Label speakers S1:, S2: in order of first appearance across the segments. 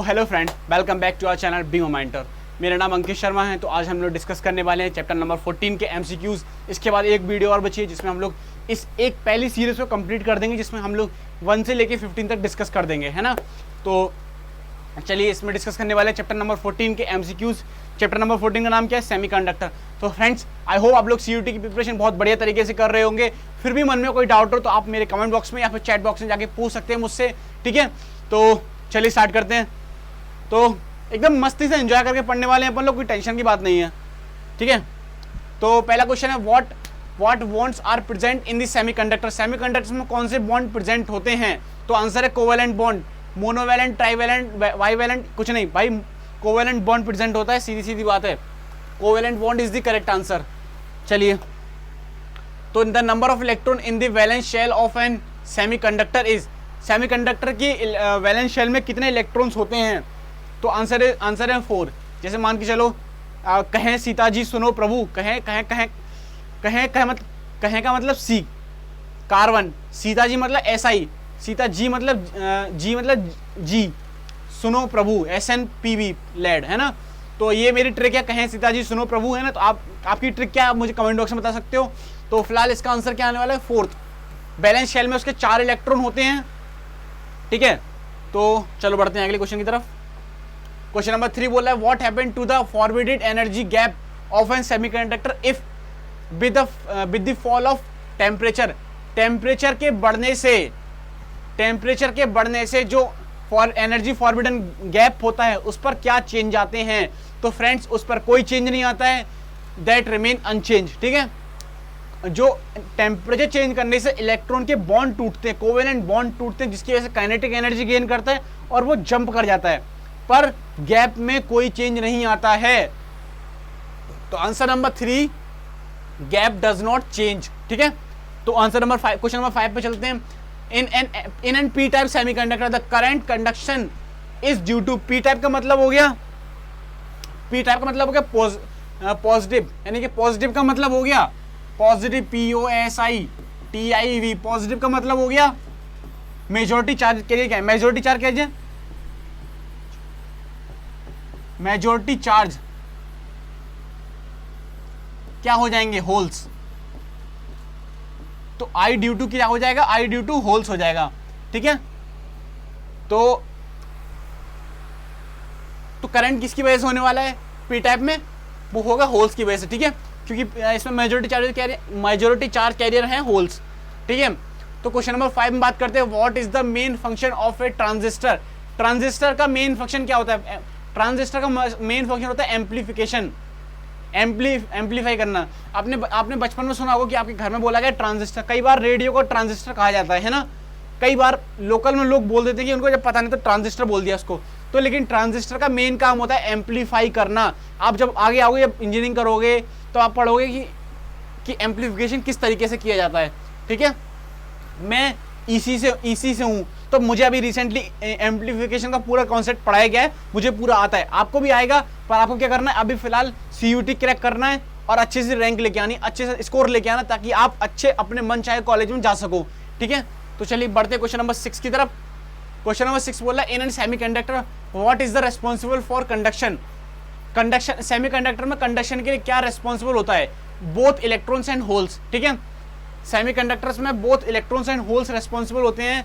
S1: Hello friend, welcome back to our channel B momentor. मेरा नाम अंकित शर्मा है। तो आज हम लोग डिस्कस करने वाले हैं चैप्टर नंबर 14 के एमसीक्यूज। इसके बाद एक वीडियो और बची है जिसमें हम लोग इस एक पहली सीरीज को कंप्लीट कर देंगे, जिसमें हम लोग 1 से लेके 15 तक डिस्कस कर देंगे, है ना। तो चलिए इसमें डिस्कस करने वाले हैं चैप्टर नंबर 14 के एमसीक्यूज। चैप्टर नंबर 14 का नाम क्या है? सेमीकंडक्टर। तो फ्रेंड्स, आई होप आप लोग सीयूटी की प्रिपरेशन बहुत बढ़िया तरीके से कर रहे होंगे। फिर भी मन में कोई डाउट हो तो आप मेरे कमेंट बॉक्स में या फिर चैट बॉक्स में जाके पूछ सकते हैं मुझसे, ठीक है। तो चलिए स्टार्ट करते हैं। तो एकदम मस्ती से एंजॉय करके पढ़ने वाले हैं अपन लोग, कोई टेंशन की बात नहीं है, ठीक है। तो पहला क्वेश्चन है, what bonds are present in the semiconductor. Semiconductors में कौन से बॉन्ड प्रेजेंट होते हैं? तो आंसर है covalent bond. Monovalent, trivalent, bivalent कुछ नहीं भाई, कोवेलेंट बॉन्ड प्रेजेंट होता है, सीधी सीधी बात है। Covalent bond is the correct answer. चलिए, तो the number of electron in the valence shell of an semiconductor is. Semiconductor की वैलेंस शेल में कितने इलेक्ट्रॉन्स होते हैं? तो आंसर है 4। जैसे मान के चलो, कहें सीता जी सुनो प्रभु, कहें का मतलब सी, कार्बन, सीता जी मतलब SI, सीता जी मतलब जी, सुनो प्रभु SNPB लेड, है ना। तो ये मेरी ट्रिक है, कहें सीता जी सुनो प्रभु, है ना। तो आपकी ट्रिक क्या है, आप मुझे कमेंट बॉक्स में बता सकते हो। तो फिलहाल इसका आंसर क्या आने वाला है? 4th। बैलेंस शेल में उसके 4 इलेक्ट्रॉन होते हैं, ठीक है। तो चलो बढ़ते हैं अगले क्वेश्चन की तरफ। क्वेश्चन नंबर 3 बोला है, what happened to the forwarded energy gap of an semiconductor if with the fall of temperature. Temperature के बढ़ने से जो एनर्जी फॉरवर्डन गैप होता है उस पर क्या चेंज आते हैं? तो फ्रेंड्स, उस पर कोई चेंज नहीं आता है, दैट रिमेन अनचेंज, ठीक है। जो टेम्परेचर चेंज करने से इलेक्ट्रॉन के बॉन्ड टूटते हैं, कोवेलेंट बॉन्ड टूटते हैं, जिसकी वजह से काइनेटिक एनर्जी गेन करता है और वो जंप कर जाता है, पर गैप में कोई चेंज नहीं आता है। तो answer number 3, gap does not change, ठीक है। तो आंसर नंबर 5, क्वेश्चन नंबर 5 पे चलते हैं। In N P type semiconductor the current conduction is due to. P type का मतलब हो गया पॉजिटिव, यानी कि पॉजिटिव का मतलब हो गया पॉजिटिव, POSITIV। पॉजिटिव का मतलब हो गया मेजॉरिटी चार्ज के लिए क्या है? मेजॉरिटी चार्ज क्या है? मेजॉरिटी चार्ज क्या हो जाएंगे? होल्स। तो I ड्यू टू क्या हो जाएगा? I ड्यू टू होल्स हो जाएगा, ठीक है। तो करंट किसकी वजह से होने वाला है पी टाइप में? वो होगा होल्स की वजह से, ठीक है, क्योंकि इसमें मेजॉरिटी चार्ज कैरियर हैं होल्स, ठीक है। तो क्वेश्चन नंबर 5 में बात करते हैं, what is the main function of A transistor. Transistor का मेन फंक्शन क्या होता है? ट्रांजिस्टर का मेन फंक्शन होता है एम्प्लीफिकेशन, एम्पलीफाई करना। आपने बचपन में सुना होगा कि आपके घर में बोला गया ट्रांजिस्टर। कई बार रेडियो को ट्रांजिस्टर कहा जाता है ना। कई बार लोकल में लोग बोल देते हैं कि उनको जब पता नहीं तो ट्रांजिस्टर बोल दिया उसको। तो लेकिन ट्रांजिस्टर का मेन काम होता है एम्पलीफाई करना। आप जब आगे आओगे, जब इंजीनियरिंग करोगे, तो आप पढ़ोगे कि एम्पलीफिकेशन किस तरीके से किया जाता है, ठीक है। मैं इसी से हूँ, तो मुझे अभी रिसेंटली एम्पलीफिकेशन का पूरा कॉन्सेप्ट पढ़ाया गया है, मुझे पूरा आता है। आपको भी आएगा, पर आपको क्या करना है, अभी फिलहाल CUT क्रैक करना है और अच्छे से रैंक लेके आनी, अच्छे से स्कोर लेके आना, ताकि आप अच्छे अपने मन चाहे कॉलेज में जा सको, ठीक है। तो चलिए बढ़ते क्वेश्चन नंबर 6 की तरफ। क्वेश्चन नंबर 6 बोला, in an semiconductor what is the responsible for conduction. Semiconductor में कंडक्शन के लिए क्या रेस्पॉन्सिबल होता है? बोथ इलेक्ट्रॉन्स एंड होल्स, ठीक है। सेमीकंडक्टर्स में both electrons and holes responsible होते हैं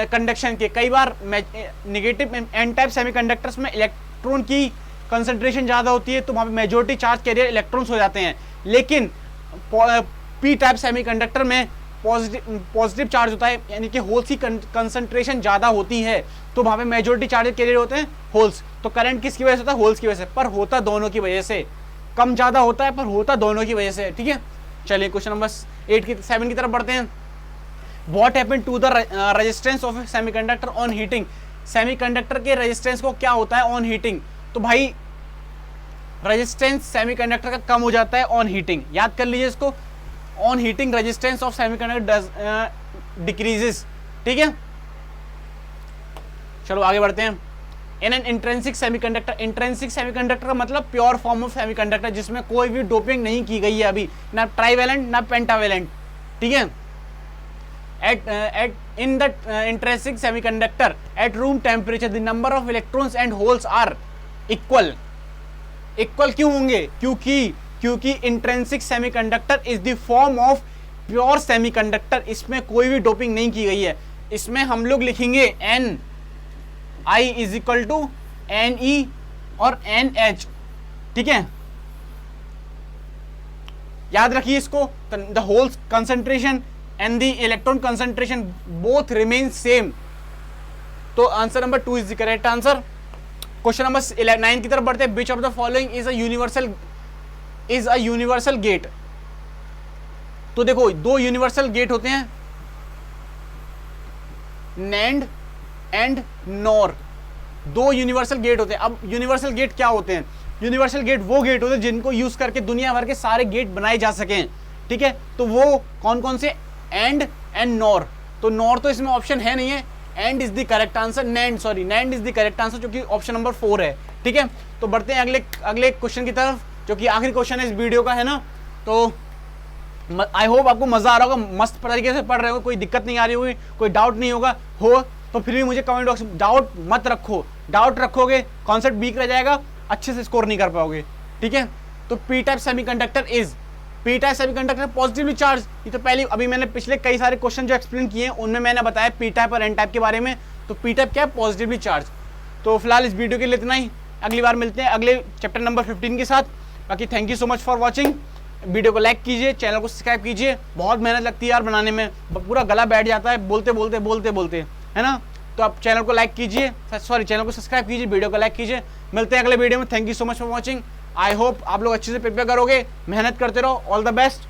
S1: कंडक्शन के। कई बार नेगेटिव एन टाइप सेमीकंडक्टर्स में इलेक्ट्रॉन की कंसंट्रेशन ज़्यादा होती है, तो वहाँ पे मेजॉरिटी चार्ज कैरियर इलेक्ट्रॉन्स हो जाते हैं। लेकिन पी टाइप सेमीकंडक्टर में पॉजिटिव चार्ज होता है, यानी कि होल्स की कंसंट्रेशन ज़्यादा होती है, तो वहाँ पे मेजॉरिटी चार्ज कैरियर होते हैं होल्स। तो करंट किसकी वजह से होता है? होल्स की वजह से, पर होता दोनों की वजह से। कम ज़्यादा होता है, पर होता दोनों की वजह से, ठीक है। चलिए क्वेश्चन नंबर 7 की तरफ बढ़ते हैं। What happened to the resistance of semiconductor on heating. Semiconductor के रेजिस्टेंस को क्या होता है ऑन हीटिंग? तो भाई रेजिस्टेंस सेमीकंडक्टर का कम हो जाता है ऑन हीटिंग। याद कर लीजिए इसको, on heating resistance of semiconductor decreases, ठीक है। चलो आगे बढ़ते हैं। In N intrinsic semiconductor. Intrinsic semiconductor का मतलब प्योर फॉर्म ऑफ सेमीकंडक्टर, जिसमें कोई भी डोपिंग नहीं की गई है अभी, ना ट्राइवेलेंट ना पेंटावेलेंट, ठीक है। at in the intrinsic semiconductor at room temperature the number of electrons and holes are equal. Equal क्यों होंगे? क्योंकि intrinsic semiconductor is the form of pure semiconductor, इसमें कोई भी डोपिंग नहीं की गई है। इसमें हम लोग लिखेंगे N I is equal to N E और एन एच, ठीक है, याद रखिए इसको। The holes concentration and the electron concentration both remain same. तो answer number 2 is the correct answer. Question number 9 की तरफ बढ़ते हैं। Which of the following is a universal gate. तो देखो दो यूनिवर्सल गेट होते हैं, नैंड एंड नॉर, दो यूनिवर्सल गेट होते हैं। अब यूनिवर्सल गेट क्या होते हैं? यूनिवर्सल गेट वो गेट होते हैं जिनको यूज करके दुनिया भर के सारे गेट बनाए जा सकें, ठीक है। तो वो कौन कौन से? And nor. तो नॉर तो इसमें ऑप्शन है नहीं है, and is the correct answer. NAND is the correct answer, जो कि ऑप्शन नंबर 4 है, ठीक है। तो बढ़ते हैं अगले क्वेश्चन की तरफ, जो कि आखिरी क्वेश्चन है इस वीडियो का, है ना। तो आई होप आपको मजा आ रहा होगा, मस्त तरीके से पढ़ रहे हो, कोई दिक्कत नहीं आ रही होगी, कोई डाउट नहीं होगा। तो फिर भी मुझे कमेंट बॉक्स में डाउट मत रखो, डाउट रखोगे कॉन्सेप्ट वीक रह जाएगा, अच्छे से स्कोर नहीं कर पाओगे, ठीक है। तो P type semiconductor is, P type semiconductor positively charge. ये तो पहले अभी मैंने पिछले कई सारे क्वेश्चन जो एक्सप्लेन किए हैं उनमें मैंने बताया पी टाइप और एन टाइप के बारे में। तो पी टाइप क्या है? Positively charge. तो फिलहाल इस वीडियो के लिए इतना ही, अगली बार मिलते हैं अगले चैप्टर नंबर 15 के साथ। बाकी thank you so much for watching. Video को लाइक कीजिए, चैनल को सब्सक्राइब कीजिए, बहुत मेहनत लगती है यार बनाने में, पूरा गला बैठ जाता है बोलते बोलते, है ना। तो आप चैनल को लाइक कीजिए, चैनल को सब्सक्राइब कीजिए, वीडियो को लाइक कीजिए। मिलते हैं अगले वीडियो में। Thank you so much for watching. I hope आप लोग अच्छे से प्रिपेयर करोगे, मेहनत करते रहो। All the best.